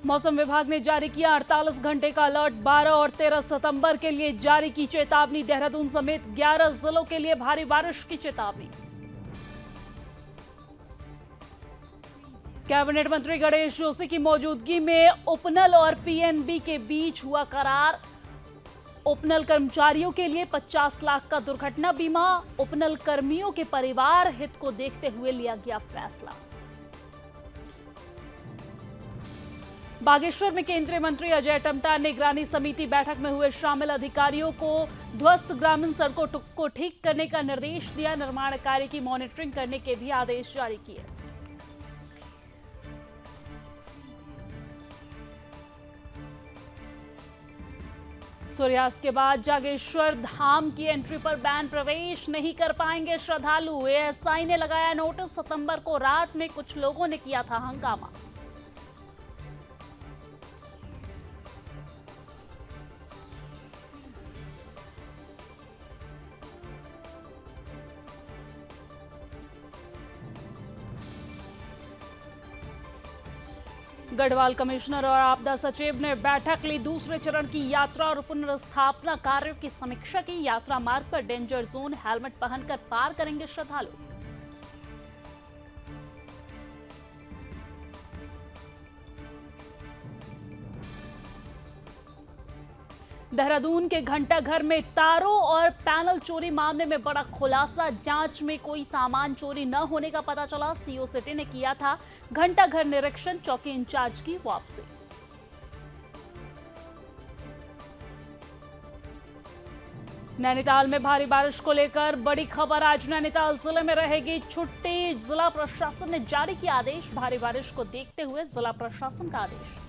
मौसम विभाग ने जारी किया 48 घंटे का अलर्ट। 12 और 13 सितंबर के लिए जारी की चेतावनी। देहरादून समेत 11 जिलों के लिए भारी बारिश की चेतावनी। कैबिनेट मंत्री गणेश जोशी की मौजूदगी में उपनल और पीएनबी के बीच हुआ करार। उपनल कर्मचारियों के लिए 50 लाख का दुर्घटना बीमा। उपनल कर्मियों के परिवार हित को देखते हुए लिया गया फैसला। बागेश्वर में केंद्रीय मंत्री अजय टम्टा निगरानी समिति बैठक में हुए शामिल। अधिकारियों को ध्वस्त ग्रामीण सड़कों को ठीक करने का निर्देश दिया। निर्माण कार्य की मॉनिटरिंग करने के भी आदेश जारी किए। सूर्यास्त के बाद जागेश्वर धाम की एंट्री पर बैन। प्रवेश नहीं कर पाएंगे श्रद्धालु। एएसआई ने लगाया नोटिस। सितंबर को रात में कुछ लोगों ने किया था हंगामा। गढ़वाल कमिश्नर और आपदा सचिव ने बैठक ली। दूसरे चरण की यात्रा और पुनर्स्थापना कार्यों की समीक्षा की। यात्रा मार्ग पर डेंजर जोन हेलमेट पहनकर पार करेंगे श्रद्धालु। देहरादून के घंटाघर में तारों और पैनल चोरी मामले में बड़ा खुलासा। जांच में कोई सामान चोरी न होने का पता चला। सीओ सिटी ने किया था घंटाघर निरीक्षण। चौकी इंचार्ज की वापसी। नैनीताल में भारी बारिश को लेकर बड़ी खबर। आज नैनीताल जिले में रहेगी छुट्टी। जिला प्रशासन ने जारी किया आदेश। भारी बारिश को देखते हुए जिला प्रशासन का आदेश।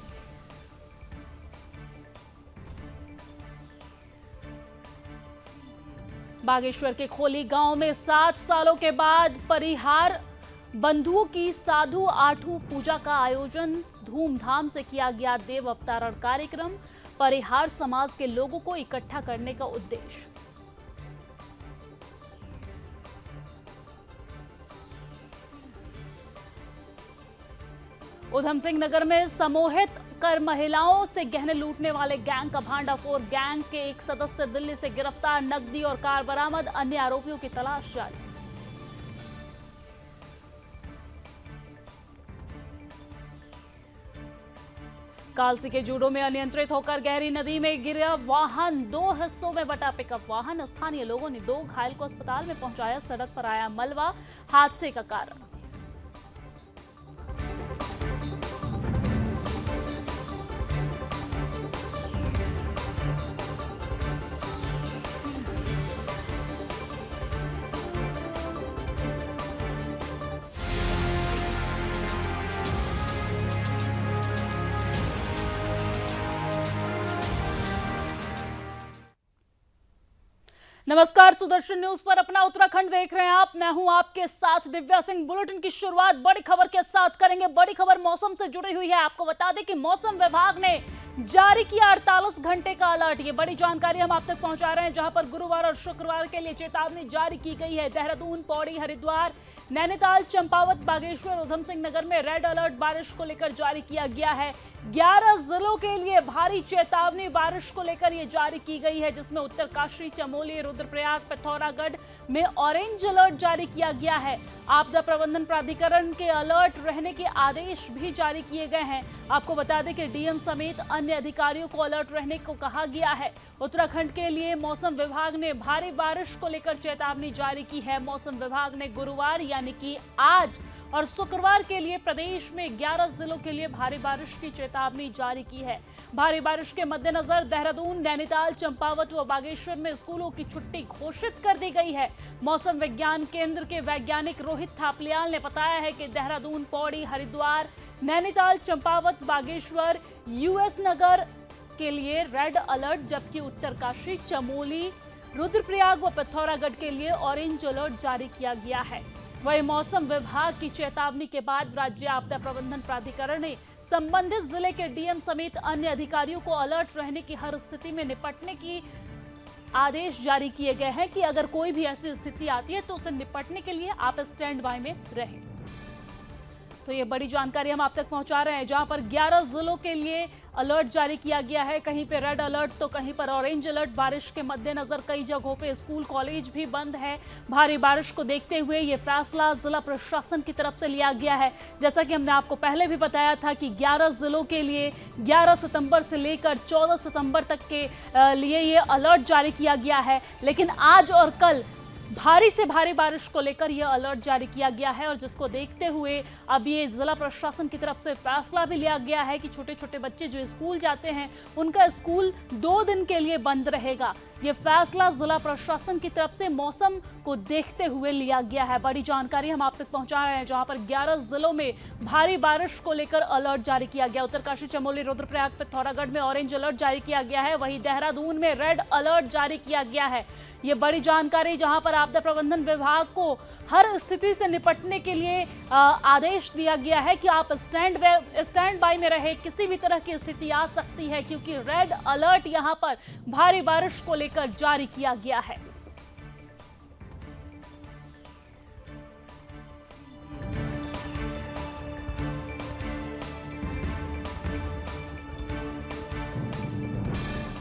बागेश्वर के खोली गांव में 7 सालों के बाद परिहार बंधुओं की साधु आठू पूजा का आयोजन। धूमधाम से किया गया देव अवतरण कार्यक्रम। परिहार समाज के लोगों को इकट्ठा करने का उद्देश्य। उधम सिंह नगर में समूहित कर महिलाओं से गहने लूटने वाले गैंग का भांडाफोड़। गैंग के एक सदस्य दिल्ली से गिरफ्तार। नकदी और कार बरामद। अन्य आरोपियों की तलाश जारी। कालसी के जूडो में अनियंत्रित होकर गहरी नदी में गिरा वाहन। 2 हिस्सों में बटा पिकअप वाहन। स्थानीय लोगों ने 2 घायल को अस्पताल में पहुंचाया। सड़क पर आया मलबा हादसे का कारण। नमस्कार, सुदर्शन न्यूज पर अपना उत्तराखंड देख रहे हैं आप। मैं हूं आपके साथ दिव्या सिंह। बुलेटिन की शुरुआत बड़ी खबर के साथ करेंगे। बड़ी खबर मौसम से जुड़ी हुई है। आपको बता दें कि मौसम विभाग ने जारी किया 48 घंटे का अलर्ट। ये बड़ी जानकारी हम आप तक पहुंचा रहे हैं, जहां पर गुरुवार और शुक्रवार के लिए चेतावनी जारी की गई है। देहरादून, पौड़ी, हरिद्वार, नैनीताल, चंपावत, बागेश्वर, उधम सिंह नगर में रेड अलर्ट बारिश को लेकर जारी किया गया है। 11 जिलों के लिए भारी चेतावनी बारिश को लेकर ये जारी की गई है, जिसमें उत्तरकाशी, चमोली, रुद्रप्रयाग, पिथौरागढ़ में ऑरेंज अलर्ट जारी किया गया है। आपदा प्रबंधन प्राधिकरण के अलर्ट रहने के आदेश भी जारी किए गए हैं। आपको बता दें कि डीएम समेत अन्य अधिकारियों को अलर्ट रहने को कहा गया है। उत्तराखंड के लिए मौसम विभाग ने भारी बारिश को लेकर चेतावनी जारी की है। मौसम विभाग ने गुरुवार यानी कि आज और शुक्रवार के लिए प्रदेश में 11 जिलों के लिए भारी बारिश की चेतावनी जारी की है। भारी बारिश के मद्देनजर देहरादून, नैनीताल, चंपावत व बागेश्वर में स्कूलों की छुट्टी घोषित कर दी गई है। मौसम विज्ञान केंद्र के वैज्ञानिक रोहित थापलियाल ने बताया है कि देहरादून, पौड़ी, हरिद्वार, नैनीताल, चंपावत, बागेश्वर, यूएस नगर के लिए रेड अलर्ट, जबकि उत्तरकाशी, चमोली, रुद्रप्रयाग व पिथौरागढ़ के लिए ऑरेंज अलर्ट जारी किया गया है। वहीं मौसम विभाग की चेतावनी के बाद राज्य आपदा प्रबंधन प्राधिकरण ने संबंधित जिले के डीएम समेत अन्य अधिकारियों को अलर्ट रहने की हर स्थिति में निपटने की आदेश जारी किए गए हैं कि अगर कोई भी ऐसी स्थिति आती है तो उसे निपटने के लिए आप स्टैंड बाय में रहें। तो ये बड़ी जानकारी हम आप तक पहुंचा रहे हैं, जहां पर 11 जिलों के लिए अलर्ट जारी किया गया है। कहीं पे रेड अलर्ट तो कहीं पर ऑरेंज अलर्ट। बारिश के मद्देनजर कई जगहों पे स्कूल कॉलेज भी बंद है। भारी बारिश को देखते हुए ये फैसला जिला प्रशासन की तरफ से लिया गया है। जैसा कि हमने आपको पहले भी बताया था कि 11 जिलों के लिए 11 सितंबर से लेकर 14 सितंबर तक के लिए ये अलर्ट जारी किया गया है। लेकिन आज और कल भारी से भारी बारिश को लेकर यह अलर्ट जारी किया गया है, और जिसको देखते हुए अब ये जिला प्रशासन की तरफ से फैसला भी लिया गया है कि छोटे छोटे बच्चे जो स्कूल जाते हैं उनका स्कूल 2 दिन के लिए बंद रहेगा। ये फैसला जिला प्रशासन की तरफ से मौसम को देखते हुए लिया गया है। बड़ी जानकारी हम आप तक पहुंचा रहे हैं, जहां पर 11 जिलों में भारी बारिश को लेकर अलर्ट जारी किया गया। उत्तरकाशी, चमोली, रुद्रप्रयाग, पिथौरागढ़ में ऑरेंज अलर्ट जारी किया गया है। वहीं देहरादून में रेड अलर्ट जारी किया गया है। ये बड़ी जानकारी, जहां पर आपदा प्रबंधन विभाग को हर स्थिति से निपटने के लिए आदेश दिया गया है कि आप स्टैंड बाय में रहे, किसी भी तरह की स्थिति आ सकती है, क्योंकि रेड अलर्ट यहां पर भारी बारिश को लेकर जारी किया गया है।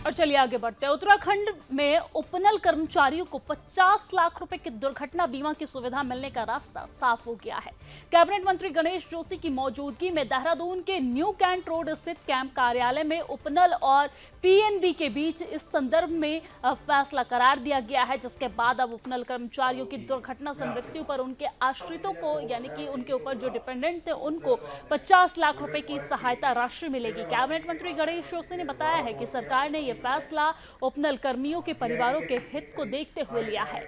और चलिए आगे बढ़ते हैं। उत्तराखंड में उपनल कर्मचारियों को 50 लाख रुपए की दुर्घटना बीमा की सुविधा मिलने का रास्ता साफ हो गया है। कैबिनेट मंत्री गणेश जोशी की मौजूदगी में देहरादून के न्यू कैंट रोड स्थित कैंप कार्यालय में उपनल और पीएनबी के बीच इस संदर्भ में फैसला करार दिया गया है, जिसके बाद अब उपनल कर्मचारियों की दुर्घटना से मृत्यु पर उनके आश्रितों को, यानी कि उनके ऊपर जो डिपेंडेंट थे, उनको 50 लाख रुपए की सहायता राशि मिलेगी। कैबिनेट मंत्री गणेश जोशी ने बताया है कि सरकार ने यह फैसला उपनल कर्मियों के परिवारों के हित को देखते हुए लिया है।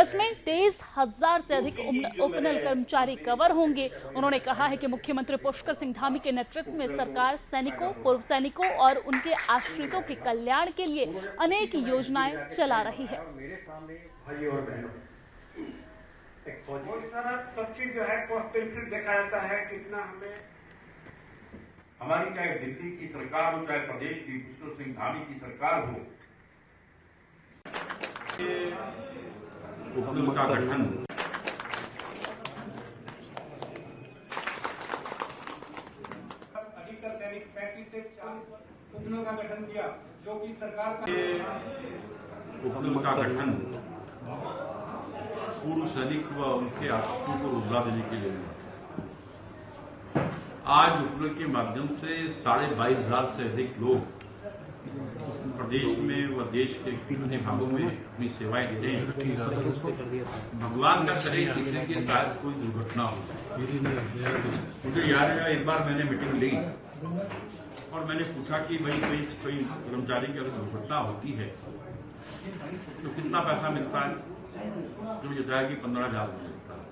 इसमें 23,000 से अधिक उपनल कर्मचारी कवर होंगे। उन्होंने कहा है कि मुख्यमंत्री पुष्कर सिंह धामी के नेतृत्व में सरकार सैनिकों, पूर्व सैनिकों और उनके आश्रितों के कल्याण के लिए अनेक योजनाएं चला रही है। सब चीज जो है कॉस्ट बेनिफिट देखा जाता है, कितना हमें हमारी चाहे दिल्ली की सरकार हो, चाहे प्रदेश की पुष्कर सिंह धामी की सरकार हो, उपनल का गठन अधिकतर सैनिक 35 से 40 उपनल का गठन किया, जो कि सरकार का उपनल का गठन पूर्व सैनिक व उनके आश्रितों को रोजगार देने के लिए हुआ। आज उपनल के माध्यम से 22,500 से अधिक लोग प्रदेश में व देश के विभिन्न भागों में अपनी सेवाएं दे रहे हैं। भगवान न करे किसी के साथ कोई दुर्घटना हो। मुझे याद है, एक बार मैंने मीटिंग ली और मैंने पूछा कि भाई कोई कर्मचारी की अगर दुर्घटना होती है तो कितना पैसा मिलता है? तो मुझे बताया कि 15,000 मिलता है।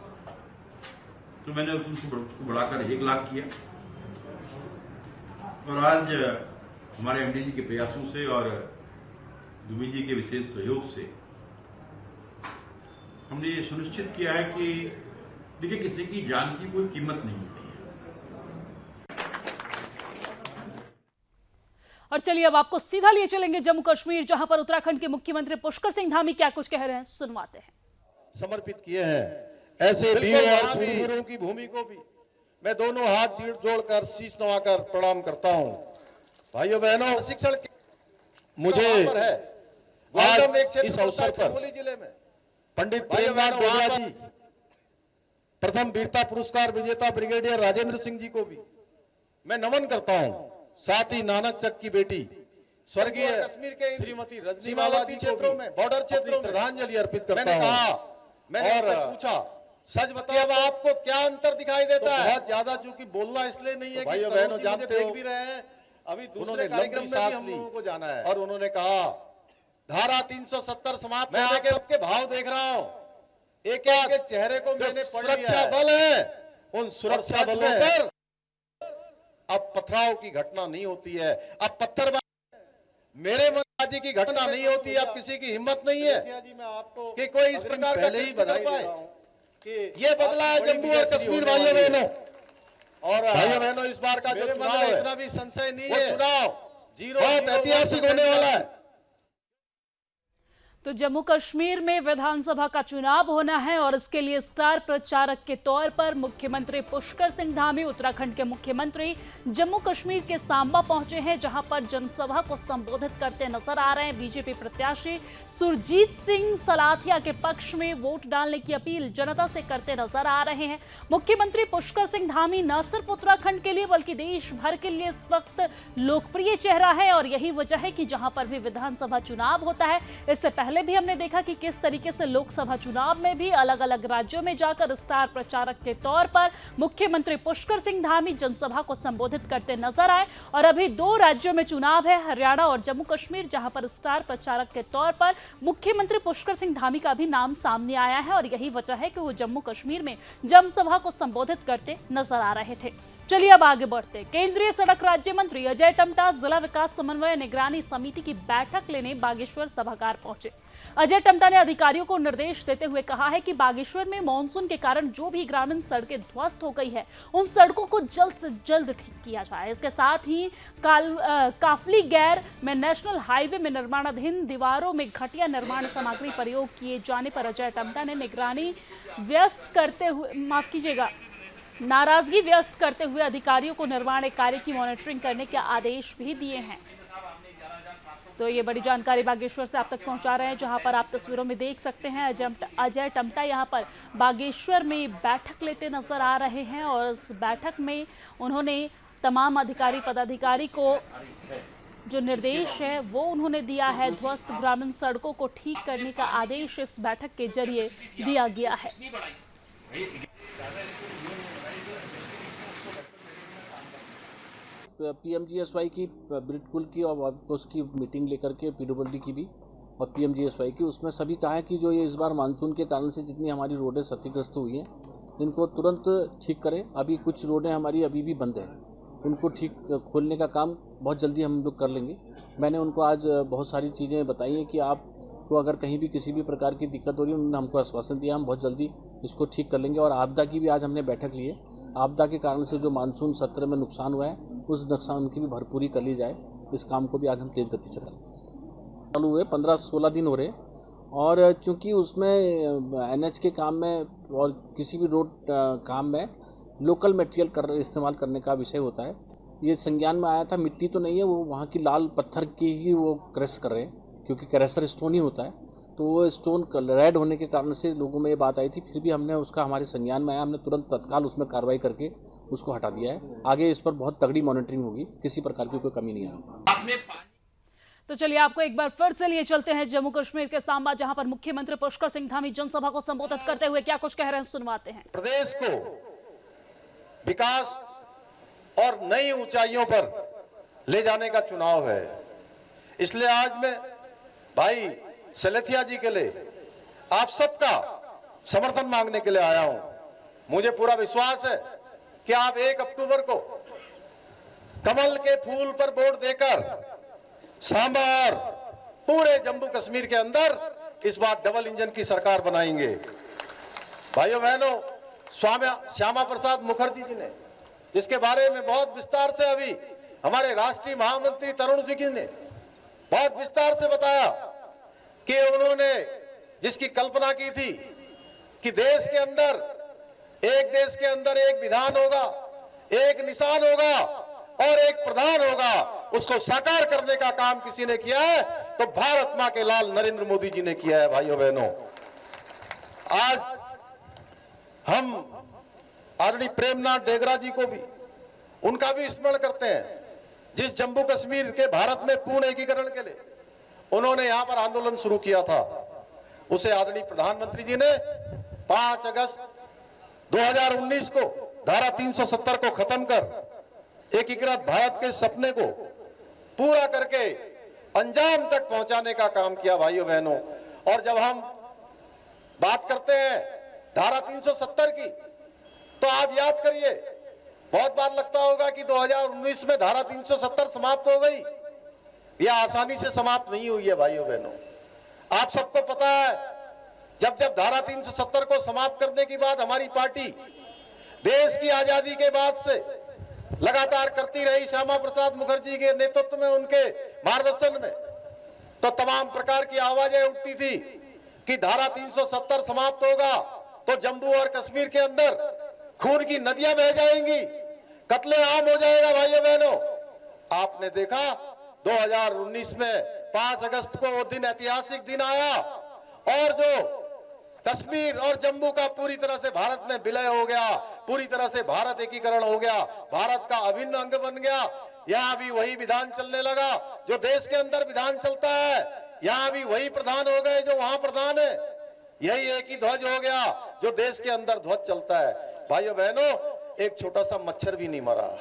तो मैंने उसको बढ़ाकर 1 लाख किया, और आज हमारे एमडी जी के प्रयासों से और दुबे जी के विशेष सहयोग से हमने ये सुनिश्चित किया है कि देखिए, किसी की जान की कोई कीमत नहीं होती है। और चलिए अब आपको सीधा लिए चलेंगे जम्मू कश्मीर, जहां पर उत्तराखंड के मुख्यमंत्री पुष्कर सिंह धामी क्या कुछ कह रहे हैं, सुनवाते हैं। समर्पित किए हैं ऐसे वीर और शूरवीरों की भूमि को भी मैं दोनों हाथ जोड़कर शीश नवाकर प्रणाम करता हूं। भाइयों बहनों, शिक्षण मुझे आज इस अवसर पर जिले में पंडित प्रेमनाथ डोगरा जी, प्रथम वीरता पुरस्कार विजेता ब्रिगेडियर राजेंद्र सिंह जी को भी मैं नमन करता हूं। साथ ही नानक चक की बेटी स्वर्गीय कश्मीर के श्रीमती रजनीमावती क्षेत्रों में, बॉर्डर क्षेत्रों में श्रद्धांजलि अर्पित करता हूं। मैंने पूछा, सच बताइए अब आपको क्या अंतर दिखाई देता है? बहुत ज्यादा, चूंकि बोलना इसलिए नहीं है कि भाइयों बहनों जानते हो भी रहे हैं, अभी दूसरे कार्यक्रम में भी हम लोगों को जाना है। और उन्होंने कहा धारा 370 समाप्त होने के सबके भाव देख रहा हूं, एक एक के चेहरे को मैंने पढ़ लिया। सुरक्षा बल है, उन सुरक्षा बलों पर अब पथराव की घटना नहीं होती है, अब पत्थरबाजी, मेरे मनबाजी की घटना नहीं होती है, अब किसी की हिम्मत नहीं है कि कोई इस प्रकार पहले ही बधाई दे रहा हूं कि ये बदला है जम्मू और कश्मीर। भाइयों बहनों और भाइयों बहनों, इस बार का जो चुनाव है, इतना भी संशय नहीं है, चुनाव बहुत ऐतिहासिक होने वाला है। तो जम्मू कश्मीर में विधानसभा का चुनाव होना है और इसके लिए स्टार प्रचारक के तौर पर मुख्यमंत्री पुष्कर सिंह धामी उत्तराखंड के मुख्यमंत्री जम्मू कश्मीर के सांबा पहुंचे हैं, जहां पर जनसभा को संबोधित करते नजर आ रहे हैं। बीजेपी प्रत्याशी सुरजीत सिंह सलाथिया के पक्ष में वोट डालने की अपील जनता से करते नजर आ रहे हैं। मुख्यमंत्री पुष्कर सिंह धामी न सिर्फ उत्तराखंड के लिए बल्कि देश भर के लिए इस वक्त लोकप्रिय चेहरा है और यही वजह है कि जहां पर भी विधानसभा चुनाव होता है, इससे पहले भी हमने देखा कि किस तरीके से लोकसभा चुनाव में भी अलग अलग राज्यों में जाकर स्टार प्रचारक के तौर पर मुख्यमंत्री पुष्कर सिंह धामी जनसभा को संबोधित करते नजर आए। और अभी 2 राज्यों में चुनाव है, हरियाणा और जम्मू कश्मीर, जहां पर स्टार प्रचारक के तौर पर मुख्यमंत्री पुष्कर सिंह धामी का भी नाम सामने आया है और यही वजह है कि वो जम्मू कश्मीर में जनसभा को संबोधित करते नजर आ रहे थे। चलिए अब आगे बढ़ते। केंद्रीय सड़क राज्य मंत्री अजय टम्टा जिला विकास समन्वय निगरानी समिति की बैठक लेने बागेश्वर सभागार पहुंचे। अजय टम्टा ने अधिकारियों को निर्देश देते हुए कहा है कि बागेश्वर में मानसून के कारण जो भी ग्रामीण सड़कें ध्वस्त हो गई है, उन सड़कों को जल्द से जल्द ठीक किया जाए। इसके साथ ही काफली गैर में नेशनल हाईवे में निर्माणाधीन दीवारों में घटिया निर्माण सामग्री प्रयोग किए जाने पर अजय टम्टा ने नाराजगी व्यक्त करते हुए अधिकारियों को निर्माण कार्य की मॉनिटरिंग करने के आदेश भी दिए हैं। तो ये बड़ी जानकारी बागेश्वर से आप तक पहुंचा रहे हैं, जहां पर आप तस्वीरों में देख सकते हैं अजय टम्टा यहां पर बागेश्वर में बैठक लेते नजर आ रहे हैं और इस बैठक में उन्होंने तमाम अधिकारी पदाधिकारी को जो निर्देश है वो उन्होंने दिया है। ध्वस्त ग्रामीण सड़कों को ठीक करने का आदेश इस बैठक के जरिए दिया गया है। पीएमजीएसवाई की बिल्कुल की और उसकी मीटिंग लेकर के पीडब्ल्यूडी की भी और पीएमजीएसवाई की, उसमें सभी कहा है कि जो ये इस बार मानसून के कारण से जितनी हमारी रोडें क्षतिग्रस्त हुई हैं, इनको तुरंत ठीक करें। अभी कुछ रोडें हमारी अभी भी बंद हैं, उनको ठीक खोलने का काम बहुत जल्दी हम लोग कर लेंगे। मैंने उनको आज बहुत सारी चीज़ें बताई हैं कि आपको अगर कहीं भी किसी भी प्रकार की दिक्कत हो रही है, उन्होंने हमको आश्वासन दिया हम बहुत जल्दी इसको ठीक कर लेंगे। और आपदा की भी आज हमने बैठक ली है। आपदा के कारण से जो मानसून सत्र में नुकसान हुआ है, उस नुकसान की भी भरपूरी कर ली जाए। इस काम को भी आज हम तेज़ गति से करें। चालू हुए 15-16 दिन हो रहे और चूँकि उसमें एनएच के काम में और किसी भी रोड काम में लोकल मटेरियल इस्तेमाल करने का विषय होता है। ये संज्ञान में आया था, मिट्टी तो नहीं है, वो वहाँ की लाल पत्थर की ही वो क्रश कर रहे हैं, क्योंकि क्रैशर स्टोन ही होता है। तो वो स्टोन रेड होने के कारण से लोगों में ये बात आई थी, फिर भी हमने उसका हमारे संज्ञान में आया, हमने तुरंत तत्काल उसमें कार्रवाई करके उसको हटा दिया है। आगे इस पर बहुत तगड़ी मॉनिटरिंग होगी, किसी प्रकार की कोई कमी नहीं आएगी। तो चलिए आपको एक बार फिर से लिए चलते हैं जम्मू कश्मीर के सांबा, जहां पर मुख्यमंत्री पुष्कर सिंह धामी जनसभा को संबोधित करते हुए क्या कुछ कह रहे हैं, सुनवाते हैं। प्रदेश को विकास और नई ऊंचाइयों पर ले जाने का चुनाव है। इसलिए आज मैं भाई सलेथिया जी के लिए आप सबका समर्थन मांगने के लिए आया हूं। मुझे पूरा विश्वास है कि आप 1 अक्टूबर को कमल के फूल पर वोट देकर सांबा और पूरे जम्मू कश्मीर के अंदर इस बार डबल इंजन की सरकार बनाएंगे। भाइयों बहनों, श्यामा प्रसाद मुखर्जी जी ने, जिसके बारे में बहुत विस्तार से अभी हमारे राष्ट्रीय महामंत्री तरुण जी ने बहुत विस्तार से बताया कि उन्होंने जिसकी कल्पना की थी कि देश के अंदर एक विधान होगा, एक निशान होगा और एक प्रधान होगा, उसको साकार करने का काम किसी ने किया है तो भारत मां के लाल नरेंद्र मोदी जी ने किया है। भाइयों बहनों, आज हम आदरणीय प्रेमनाथ डेगरा जी को भी, उनका भी स्मरण करते हैं, जिस जम्मू कश्मीर के भारत में पूर्ण एकीकरण के लिए उन्होंने यहां पर आंदोलन शुरू किया था। उसे आदरणीय प्रधानमंत्री जी ने 5 अगस्त 2019 को धारा 370 को खत्म कर एकीकृत भारत के सपने को पूरा करके अंजाम तक पहुंचाने का काम किया। भाइयों बहनों, और जब हम बात करते हैं धारा 370 की, तो आप याद करिए, बहुत बार लगता होगा कि 2019 में धारा 370 समाप्त हो गई। यह आसानी से समाप्त नहीं हुई है। भाइयों बहनों, आप सबको पता है, जब धारा 370 को समाप्त करने के बाद हमारी पार्टी देश की आजादी के बाद से लगातार करती रही, श्यामा प्रसाद मुखर्जी के नेतृत्व में, उनके मार्गदर्शन में, तो तमाम प्रकार की आवाजें उठती थी कि धारा 370 समाप्त होगा तो जम्मू और कश्मीर के अंदर खून की नदियां बह जाएंगी, कत्लेआम हो जाएगा। भाइयों बहनों, आपने देखा 2019 में 5 अगस्त को वो दिन ऐतिहासिक दिन आया और जो कश्मीर और जम्मू का पूरी तरह से भारत में विलय हो गया, पूरी तरह से भारत एकीकरण हो गया, भारत का अभिन्न अंग बन गया। यहां भी वही विधान चलने लगा जो देश के अंदर विधान चलता है, यहां भी वही प्रधान हो गए जो वहां प्रधान है, यही एक ही ध्वज हो गया जो देश के अंदर ध्वज चलता है। भाइयों बहनों, एक छोटा सा मच्छर भी नहीं मरा।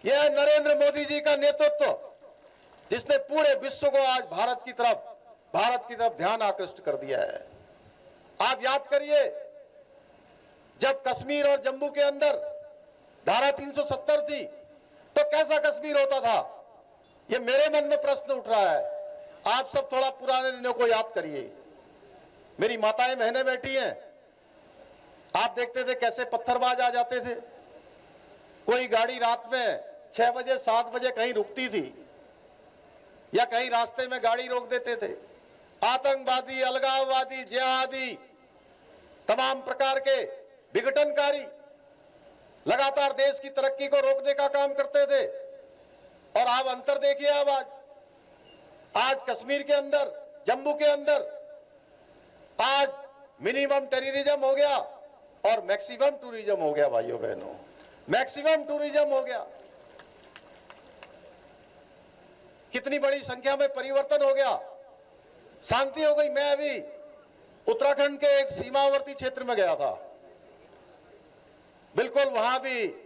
यह है नरेंद्र मोदी जी का नेतृत्व जिसने पूरे विश्व को आज भारत की तरफ ध्यान आकृष्ट कर दिया है। आप याद करिए, जब कश्मीर और जम्मू के अंदर धारा 370 थी तो कैसा कश्मीर होता था, यह मेरे मन में प्रश्न उठ रहा है। आप सब थोड़ा पुराने दिनों को याद करिए। मेरी माताएं बहनें बैठी हैं, आप देखते थे कैसे पत्थरबाज आ जाते थे। कोई गाड़ी रात में 6 बजे 7 बजे कहीं रुकती थी या कहीं रास्ते में गाड़ी रोक देते थे। आतंकवादी, अलगाववादी, जिहादी, तमाम प्रकार के विघटनकारी लगातार देश की तरक्की को रोकने का काम करते थे। और आप अंतर देखिए, आज कश्मीर के अंदर, जम्मू के अंदर आज मिनिमम टेररिज्म हो गया और मैक्सिमम टूरिज्म हो गया। भाइयों बहनों, मैक्सिमम टूरिज्म हो गया। कितनी बड़ी संख्या में परिवर्तन हो गया, शांति हो गई। मैं अभी उत्तराखंड के एक सीमावर्ती क्षेत्र में गया था, बिल्कुल वहां भी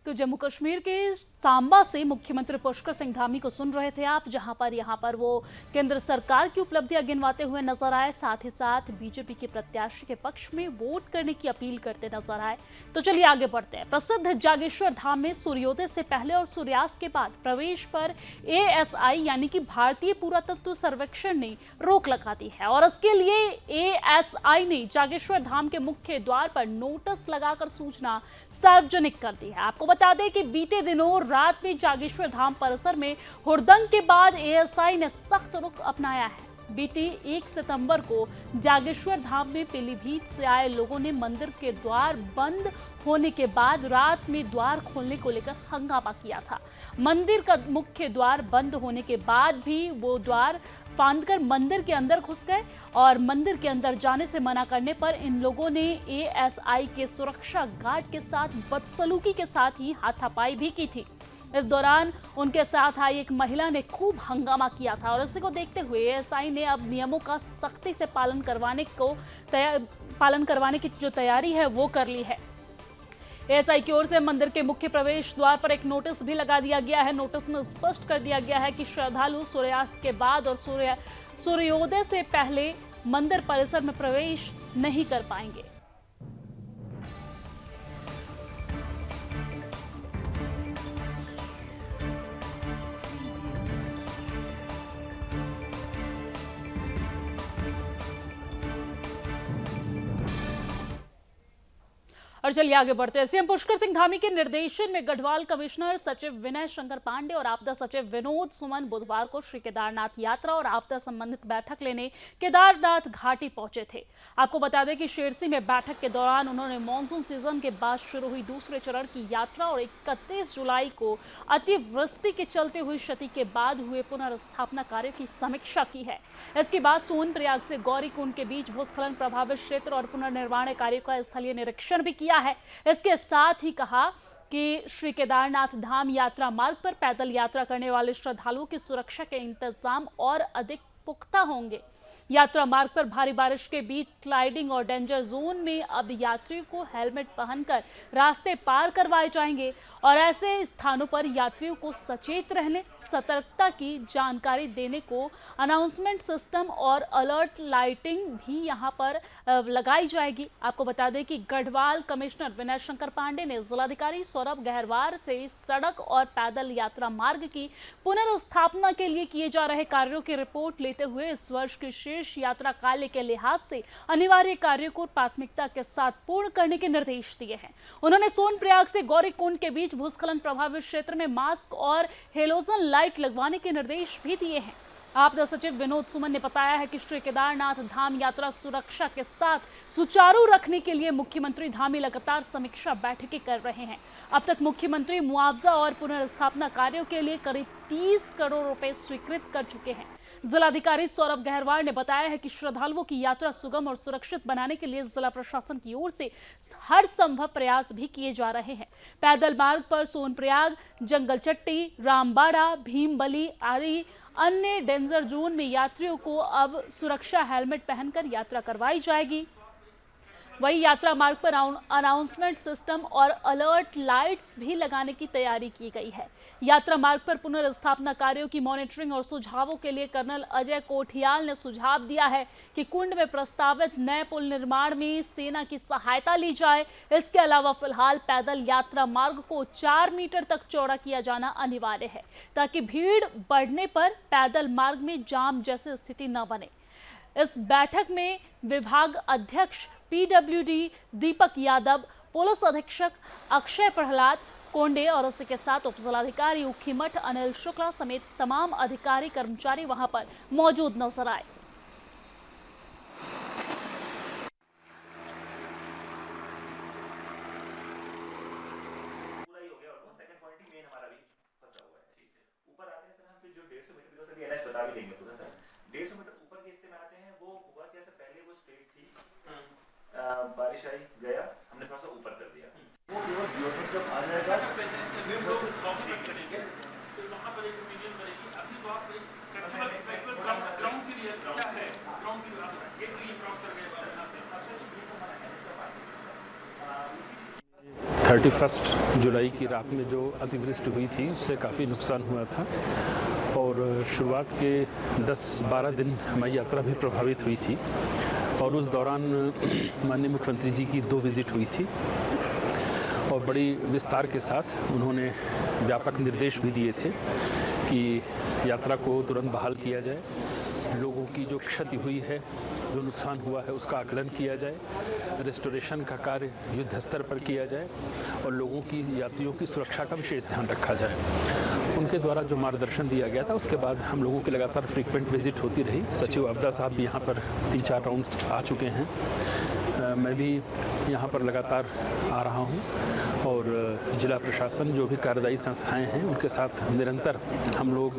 तो जम्मू कश्मीर के सांबा से मुख्यमंत्री पुष्कर सिंह धामी को सुन रहे थे आप, जहां पर यहां पर वो केंद्र सरकार की उपलब्धियां गिनवाते हुए नजर आए, साथ ही साथ बीजेपी के प्रत्याशी के पक्ष में वोट करने की अपील करते नजर आए। तो चलिए आगे बढ़ते हैं। प्रसिद्ध जागेश्वर धाम में सूर्योदय से पहले और सूर्यास्त के बाद प्रवेश पर ASI यानी कि भारतीय पुरातत्व सर्वेक्षण ने रोक लगा दी है और इसके लिए ASI ने जागेश्वर धाम के मुख्य द्वार पर नोटिस लगाकर सूचना सार्वजनिक कर दी है। आपको बता दें कि बीते दिनों रात में जागेश्वर धाम परिसर में हुड़दंग के बाद ASI ने सख्त रुख अपनाया है। बीती 1 सितंबर को जागेश्वर धाम में पीलीभीत से आए लोगों ने मंदिर के द्वार बंद होने के बाद रात में द्वार खोलने को लेकर हंगामा किया था। मंदिर का मुख्य द्वार बंद होने के बाद भी वो द्वार फांदकर मंदिर के अंदर घुस गए और मंदिर के अंदर जाने से मना करने पर इन लोगों ने ASI के सुरक्षा गार्ड के साथ बदसलूकी के साथ ही हाथापाई भी की थी। इस दौरान उनके साथ आई एक महिला ने खूब हंगामा किया था और इसी को देखते हुए ASI ने अब नियमों का सख्ती से पालन करवाने की जो तैयारी है वो कर ली है। ASI की ओर से मंदिर के मुख्य प्रवेश द्वार पर एक नोटिस भी लगा दिया गया है। नोटिस में स्पष्ट कर दिया गया है कि श्रद्धालु सूर्यास्त के बाद और सूर्योदय से पहले मंदिर परिसर में प्रवेश नहीं कर पाएंगे। और चलिए आगे बढ़ते हैं। सीएम पुष्कर सिंह धामी के निर्देशन में गढ़वाल कमिश्नर सचिव विनय शंकर पांडे और आपदा सचिव विनोद सुमन बुधवार को श्री केदारनाथ यात्रा और आपदा संबंधित बैठक लेने केदारनाथ घाटी पहुंचे थे। आपको बता दें कि शेरसी में बैठक के दौरान उन्होंने मानसून सीजन के बाद शुरू हुई दूसरे चरण की यात्रा और 31 जुलाई को अतिवृष्टि के चलते हुई क्षति के बाद हुए पुनर्स्थापना कार्य की समीक्षा की है। इसके बाद सोनप्रयाग से गौरीकुंड के बीच भूस्खलन प्रभावित क्षेत्र और पुनर्निर्माण कार्यों का स्थलीय निरीक्षण भी किया है। इसके साथ ही कहा कि श्री केदारनाथ धाम यात्रा मार्ग पर पैदल यात्रा करने वाले श्रद्धालुओं की सुरक्षा के इंतजाम और अधिक पुख्ता होंगे। यात्रा मार्ग पर भारी बारिश के बीच स्लाइडिंग और डेंजर जोन में अब यात्रियों को हेलमेट पहनकर रास्ते पार करवाए जाएंगे और ऐसे स्थानों पर यात्रियों को सचेत रहने, सतर्कता की जानकारी देने को अनाउंसमेंट सिस्टम और अलर्ट लाइटिंग भी यहां पर लगाई जाएगी। आपको बता दें कि गढ़वाल कमिश्नर विनय शंकर पांडे ने जिलाधिकारी सौरभ गहरवार से सड़क और पैदल यात्रा मार्ग की पुनर्स्थापना के लिए किए जा रहे कार्यों की रिपोर्ट लेते हुए इस वर्ष की विशेष यात्रा काल के लिहाज से अनिवार्य कार्यों को प्राथमिकता के साथ पूर्ण करने के निर्देश दिए हैं। उन्होंने सोनप्रयाग से गौरीकुंड के बीच भूस्खलन प्रभावित क्षेत्र में मास्क और हेलोजन लाइट लगवाने के निर्देश भी दिए हैं। आपदा सचिव विनोद सुमन ने बताया है कि श्री केदारनाथ धाम यात्रा सुरक्षा के साथ सुचारू रखने के लिए मुख्यमंत्री धाम में लगातार समीक्षा बैठकें कर रहे हैं। अब तक मुख्यमंत्री मुआवजा और पुनर्स्थापना कार्यों के लिए करीब 30 करोड़ रुपए स्वीकृत कर चुके हैं। जिलाधिकारी सौरभ गहरवार ने बताया है कि श्रद्धालुओं की यात्रा सुगम और सुरक्षित बनाने के लिए जिला प्रशासन की ओर से हर संभव प्रयास भी किए जा रहे हैं। पैदल मार्ग पर सोनप्रयाग, जंगलचट्टी, रामबाड़ा, भीमबली आदि अन्य डेंजर जोन में यात्रियों को अब सुरक्षा हेलमेट पहनकर यात्रा करवाई जाएगी। वही यात्रा मार्ग पर अनाउंसमेंट सिस्टम और अलर्ट लाइट्स भी लगाने की तैयारी की गई है। यात्रा मार्ग पर पुनर्स्थापना कार्यों की मॉनिटरिंग और सुझावों के लिए कर्नल अजय कोठियाल ने सुझाव दिया है कि कुंड में प्रस्तावित नए पुल निर्माण में सेना की सहायता ली जाए। इसके अलावा फिलहाल पैदल यात्रा मार्ग को 4 मीटर तक चौड़ा किया जाना अनिवार्य है ताकि भीड़ बढ़ने पर पैदल मार्ग में जाम जैसी स्थिति न बने। इस बैठक में विभाग अध्यक्ष PWD दीपक यादव, पुलिस अधीक्षक अक्षय प्रहलाद कोंडे और उसी के साथ उपजिलाधिकारी उखीमठ अनिल शुक्ला समेत तमाम अधिकारी कर्मचारी वहां पर मौजूद नजर आए। बारिश आई गया, हमने थोड़ा सा ऊपर कर दिया। वो केवल जियोटेक जब आ जाएगा सिर्फ लोग कॉपी करेंगे तो वहां पर एक मीडियम बनेगी। अभी तो आप एक ग्राउंड के लिए क्या है, ग्राउंड की बात एक तो ये क्रॉस कर गए यहां से सबसे ये तो हमारा है। 31 जुलाई की रात में जो अतिवृष्टि हुई थी उससे काफ़ी नुकसान हुआ था और शुरुआत के 10-12 दिन हमारी यात्रा भी प्रभावित हुई थी और उस दौरान माननीय मुख्यमंत्री जी की 2 विजिट हुई थी और बड़ी विस्तार के साथ उन्होंने व्यापक निर्देश भी दिए थे कि यात्रा को तुरंत बहाल किया जाए, लोगों की जो क्षति हुई है, जो नुकसान हुआ है उसका आकलन किया जाए, रेस्टोरेशन का कार्य युद्ध स्तर पर किया जाए और लोगों की, यात्रियों की सुरक्षा का विशेष ध्यान रखा जाए। उनके द्वारा जो मार्गदर्शन दिया गया था उसके बाद हम लोगों की लगातार फ्रीक्वेंट विजिट होती रही। सचिव आपदा साहब भी यहाँ पर 3-4 राउंड आ चुके हैं। मैं भी यहाँ पर लगातार आ रहा हूँ और जिला प्रशासन जो भी कार्यदायी संस्थाएं हैं उनके साथ निरंतर हम लोग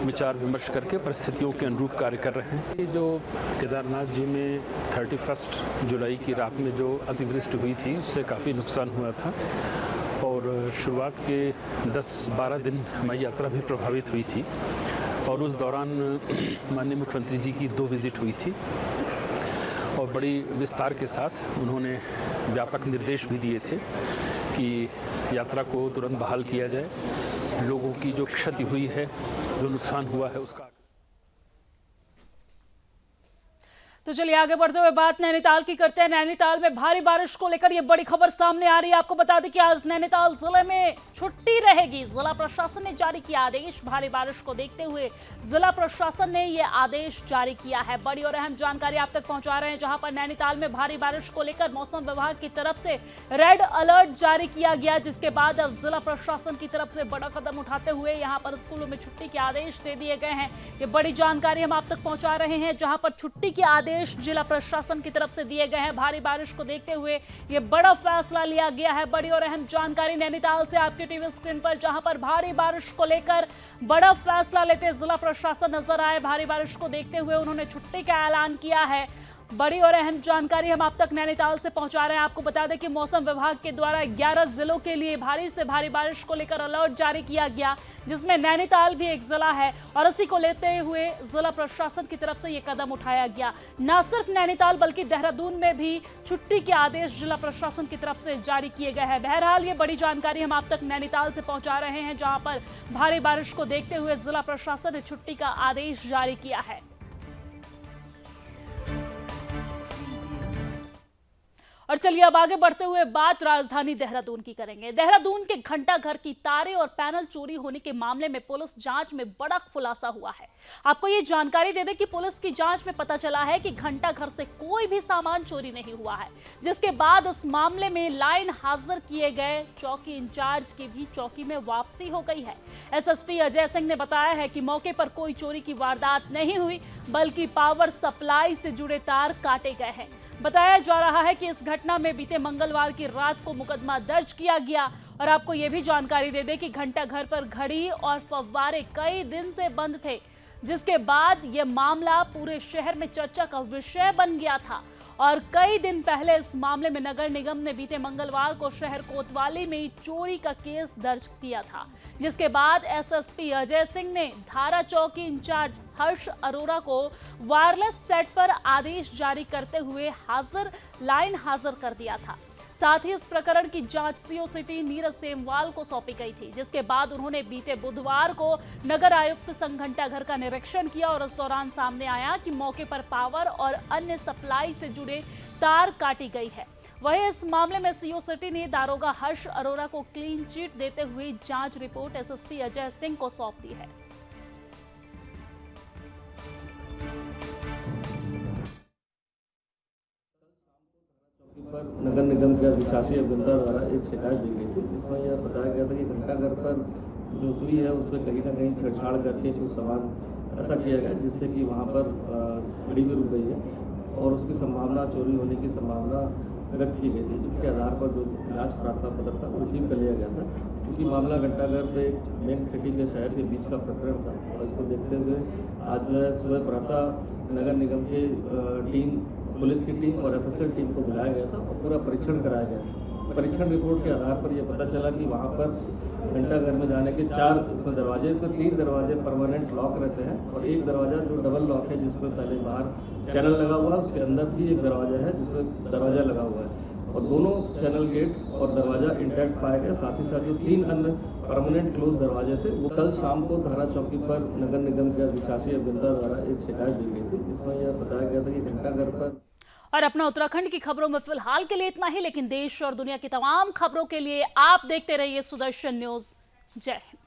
विचार विमर्श करके परिस्थितियों के अनुरूप कार्य कर रहे हैं। ये जो केदारनाथ जी में 31 जुलाई की रात में जो अतिवृष्टि हुई थी उससे काफ़ी नुकसान हुआ था और शुरुआत के 10-12 दिन हमारी यात्रा भी प्रभावित हुई थी और उस दौरान माननीय मुख्यमंत्री जी की 2 विजिट हुई थी और बड़ी विस्तार के साथ उन्होंने व्यापक निर्देश भी दिए थे कि यात्रा को तुरंत बहाल किया जाए, लोगों की जो क्षति हुई है, जो नुकसान हुआ है उसका। तो चलिए आगे बढ़ते हुए बात नैनीताल की करते हैं। नैनीताल में भारी बारिश को लेकर ये बड़ी खबर सामने आ रही है। आपको बता दें कि आज नैनीताल जिले में छुट्टी रहेगी। जिला प्रशासन ने जारी किया आदेश। भारी बारिश को देखते हुए जिला प्रशासन ने ये आदेश जारी किया है। बड़ी और अहम जानकारी आप तक पहुंचा रहे हैं, जहां पर नैनीताल में भारी बारिश को लेकर मौसम विभाग की तरफ से रेड अलर्ट जारी किया गया, जिसके बाद अब जिला प्रशासन की तरफ से बड़ा कदम उठाते हुए यहाँ पर स्कूलों में छुट्टी के आदेश दे दिए गए हैं। ये बड़ी जानकारी हम आप तक पहुंचा रहे हैं, जहां पर छुट्टी के आदेश जिला प्रशासन की तरफ से दिए गए हैं। भारी बारिश को देखते हुए यह बड़ा फैसला लिया गया है। बड़ी और अहम जानकारी नैनीताल से आपके टीवी स्क्रीन पर, जहां पर भारी बारिश को लेकर बड़ा फैसला लेते जिला प्रशासन नजर आए। भारी बारिश को देखते हुए उन्होंने छुट्टी का ऐलान किया है। बड़ी और अहम जानकारी हम आप तक नैनीताल से पहुंचा रहे हैं। आपको बता दें कि मौसम विभाग के द्वारा 11 जिलों के लिए भारी से भारी बारिश को लेकर अलर्ट जारी किया गया, जिसमें नैनीताल भी एक जिला है और इसी को लेते हुए जिला प्रशासन की तरफ से यह कदम उठाया गया। न सिर्फ नैनीताल बल्कि देहरादून में भी छुट्टी के आदेश जिला प्रशासन की तरफ से जारी किए गए हैं। बहरहाल ये बड़ी जानकारी हम आप तक नैनीताल से पहुंचा रहे हैं, जहां पर भारी बारिश को देखते हुए जिला प्रशासन ने छुट्टी का आदेश जारी किया है। और चलिए अब आगे बढ़ते हुए बात राजधानी देहरादून की करेंगे। देहरादून के घंटा घर की तारे और पैनल चोरी होने के मामले में पुलिस जांच में बड़ा खुलासा हुआ है। आपको ये जानकारी दे दें कि पुलिस की जांच में पता चला है कि घंटा घर से कोई भी सामान चोरी नहीं हुआ है, जिसके बाद इस मामले में लाइन हाजिर किए गए चौकी इंचार्ज की भी चौकी में वापसी हो गई है। एसएसपी अजय सिंह ने बताया है कि मौके पर कोई चोरी की वारदात नहीं हुई, बल्कि पावर सप्लाई से जुड़े तार काटे गए हैं। बताया जा रहा है कि इस घटना में बीते मंगलवार की रात को मुकदमा दर्ज किया गया। और आपको यह भी जानकारी दे दें कि घंटा घर पर घड़ी और फव्वारे कई दिन से बंद थे, जिसके बाद यह मामला पूरे शहर में चर्चा का विषय बन गया था। और कई दिन पहले इस मामले में नगर निगम ने बीते मंगलवार को शहर कोतवाली में चोरी का केस दर्ज किया था, जिसके बाद एसएसपी अजय सिंह ने धारा चौकी इंचार्ज हर्ष अरोरा को वायरलेस सेट पर आदेश जारी करते हुए लाइन हाजिर कर दिया था। साथ ही इस प्रकरण की जांच सीओ सिटी नीरज सेमवाल को सौंपी गई थी, जिसके बाद उन्होंने बीते बुधवार को नगर आयुक्त संघ घंटाघर का निरीक्षण किया और इस दौरान सामने आया कि मौके पर पावर और अन्य सप्लाई से जुड़े तार काटी गई है। वहीं इस मामले में सीओ सिटी ने दारोगा हर्ष अरोरा को क्लीन चिट देते हुए जांच रिपोर्ट एसएसपी अजय सिंह को सौंप दी है। पर नगर निगम के अधिशासी अभियंता द्वारा एक शिकायत दी गई थी, जिसमें यह बताया गया था कि घंटाघर पर जो सुई है उस पर कहीं ना कहीं छेड़छाड़ करके कुछ सामान ऐसा किया गया जिससे कि वहाँ पर घड़ी भी रुक गई है और उसकी संभावना चोरी होने की संभावना व्यक्त की गई थी, जिसके आधार पर जो जांच प्रार्थना पत्र था रिसीव कर लिया गया था। क्योंकि मामला घंटाघर पे मेन सिटी के शहर के बीच का प्रकरण था और इसको देखते हुए आज जो है सुबह प्रातः नगर निगम की टीम, पुलिस की टीम और एफएसएल टीम को बुलाया गया था और पूरा परीक्षण कराया गया। परीक्षण रिपोर्ट के आधार पर यह पता चला कि वहाँ पर घंटाघर में जाने के 4 इसमें दरवाजे, इसमें 3 दरवाजे परमानेंट लॉक रहते हैं और एक दरवाजा जो डबल लॉक है जिसमें पहले बाहर चैनल लगा हुआ है, उसके अंदर भी एक दरवाजा है जिसमें दरवाजा लगा हुआ है और दोनों चैनल गेट और दरवाजा इंटैक्ट पाया गया। साथ ही साथ जो 3 अन्य परमानेंट क्लोज दरवाजे थे वो कल शाम को धारा चौकी पर नगर निगम के अधिशासी अभियंता द्वारा एक शिकायत दी गई थी, जिसमें यह बताया गया था कि घंटाघर पर। और अपना उत्तराखंड की खबरों में फिलहाल के लिए इतना ही, लेकिन देश और दुनिया की तमाम खबरों के लिए आप देखते रहिए सुदर्शन न्यूज। जय हिंद।